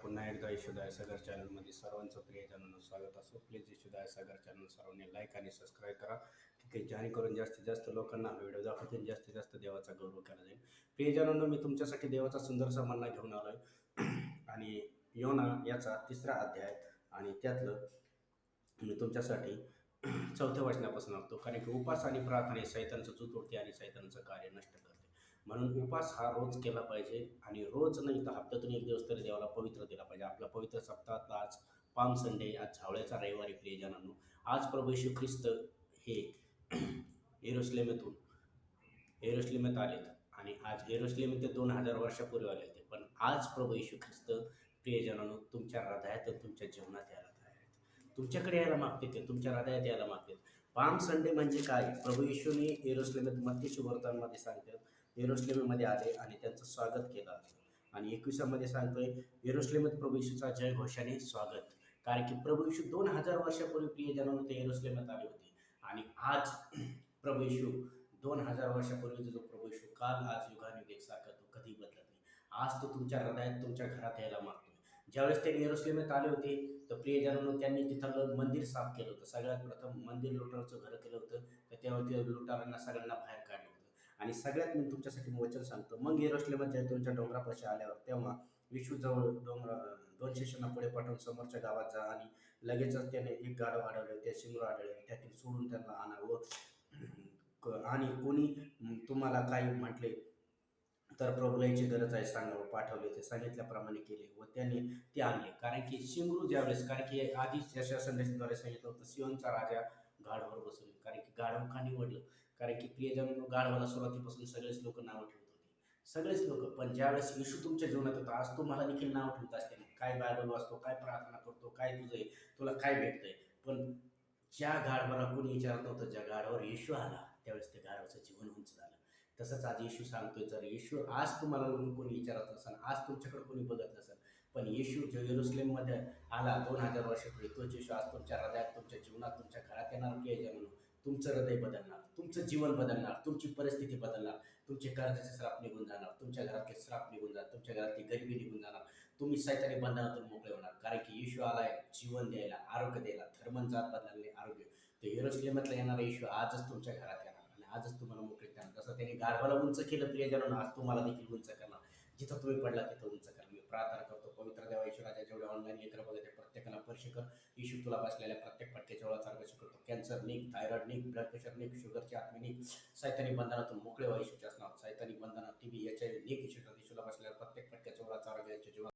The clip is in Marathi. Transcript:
पुन्हा एकदा यशोदाय सागर चॅनलमध्ये सर्वांचं प्रियजनांनो स्वागत असो. प्लीज यशोदाय सागर चॅनल सर्वांनी लाईक आणि सबस्क्राईब करा, ठीक आहे, जेणेकरून जास्तीत जास्त लोकांना हा व्हिडिओ दाखवतील, जास्तीत जास्त देवाचा गौरव केला जाईल. प्रियजनांनो, मी तुमच्यासाठी देवाचा सुंदरसा मन्ना घेऊन आलोय आणि योना याचा 3रा अध्याय आणि त्यातलं मी तुमच्यासाठी 4थ्या वचनापासून वाचतो. कारण की उपास आणि प्रार्थना हे सैतानचं दूत तोडते आणि सैतानाचं कार्य नष्ट करते. म्हणून उपास हा रोज केला पाहिजे आणि रोज नाही तर हप्त्यातून एक दिवस तरी देवाला पवित्र दिला पाहिजे. आपला पवित्र सप्ताहातला आज पाम संडे, आज झावळ्याचा रविवारी प्रियजनांनो. आज प्रभू येशू ख्रिस्त हे येरुशलेमेत आलेत आणि आज येरुशलेम ते 2000 वर्षापूर्वी आले होते. पण आज प्रभू येशू ख्रिस्त प्रियजनांनो तुमच्या हृदयात तुमच्या जीवनात यायला तयार आहेत. तुमच्याकडे यायला मागते, ते तुमच्या हृदयात यायला मागतात. पाम संडे म्हणजे काय? प्रभू येशूने येरुशलेमेत मत्ती शुभवर्तमानमध्ये सांगतात, येरुशलेममध्ये आले आणि त्यांचं स्वागत केलं. आणि 21 सांगतोय, येरुशलेमेत प्रभू येशूचा जय घोषाने स्वागत. कारण की प्रभू येशू 2000 वर्षापूर्वी प्रियजनांनो ते येरुशलेमेत आले होते आणि आज प्रभू येशू 2000 वर्षापूर्वीचा जो प्रभू येशू काल आज युगानुयुग एकसारखा तो कधी बदलत नाही. आज तो तुमच्या हृदयात तुमच्या घरात यायला मागतोय. ज्यावेळेस ते येरुशलेमेत आले होते तर प्रियजनांनो त्यांनी तिथलं मंदिर साफ केलं होतं. सगळ्यात प्रथम मंदिर लुटाराचं घर केलं होतं. तर त्यावर ते लुटारांना सगळ्यांना बाहेर काढलं होतं. आणि सगळ्यात मी तुमच्यासाठी वचन सांगतो, मग येरुशलेमात जैतूनच्या डोंगरापाशी आल्यावर तेव्हा येशू जवळ 2 शिष्यांना पुढे पाठवून समोरच्या गावात जा आणि लगेचच त्याने एक गाढव आढळले, ते शिंगरू आढळले, त्यातील सोडून त्यांना आणा व आणि कोणी तुम्हाला काही म्हटले तर प्रभूला याची गरज आहे सांगा व पाठवले. ते सांगितल्याप्रमाणे केले व त्याने ते आणले. कारण की शिंगरू ज्यावेळेस, कारण की आधीच यशया संदेशाद्वारे सांगितलं होतं, सियोनचा राजा गाढवावर बसवले. कारण की गाढव का निवडलं? कारण की प्रियजनांनो गाढवाला सुरुवातीपासून सगळेच लोक नावं ठेवत होते, सगळेच लोक. पण ज्यावेळेस येशू तुमच्या जीवनात होता, आज तुम्हाला देखील नाव ठेवत असते, काय बायबल वाचतो, काय प्रार्थना करतो, काय तुझं आहे, तुला काय भेटतंय. पण ज्या गाढवाला कोणी विचारत नव्हतं, ज्या गाढवावर येशू आला त्यावेळेस त्या गाढवाचं जीवन उंच झालं. तसंच आज येशू सांगतोय, जर येशू आज तुम्हाला कोणी विचारत नसेल, आज तुमच्याकडे कोणी बघत नसेल, पण येशू जो येरुशलेममध्ये आला 2000 वर्षापूर्वी, तोच येशू आज तुमच्या हृदयात, तुमच्या जीवनात, तुमच्या घरात येणार. प्रियजनांनो, तुमचं हृदय बदलणार, तुमचं जीवन बदलणार, तुमची परिस्थिती बदलणार, तुमचे कर्जाचे श्राप निघून जाणार, तुमच्या घरातले श्राप निघून जाणार, तुमच्या घरातली गरिबी निघून जाणार, तुम्ही सैतानी बंधनातून मोकळे होणार. कारण की येशू आलाय जीवन द्यायला, आरोग्य द्यायला, धर्मजात बदलले आरोग्य. ते येरुशलेमातला येणारा येशू आजच तुमच्या घरात येणार आणि आजच तुम्हाला मोकळे करणार. जसं त्याने गाढवाला उंच केलं प्रियजनांनो, आज तुम्हाला देखील उंच करणार. जिथं तुम्ही पडला तिथं उंच करा. मी प्रार्थना करतो, पवित्र देवा येशू राजा, जेवढे ऑनलाईन लेकरं बघत आहे प्रत्येकाला स्पर्श कर. येशू तुला बसलेल्या प्रत्येक फटक्याच्या वेळा चार्गशी करतो. कॅन्सर निघ, थायरॉइड निघ, ब्लड प्रेशर निघ, शुगरची आत्मी निघ, सैतानी बंधनातून मोकळे व्हा येशूच्या नावात. सैतानी बंधनात, टीबी, HIV निघ, येशूला बसलेल्या प्रत्येक फटक्याच्या वेळा चार्ग यांच्या जीवनात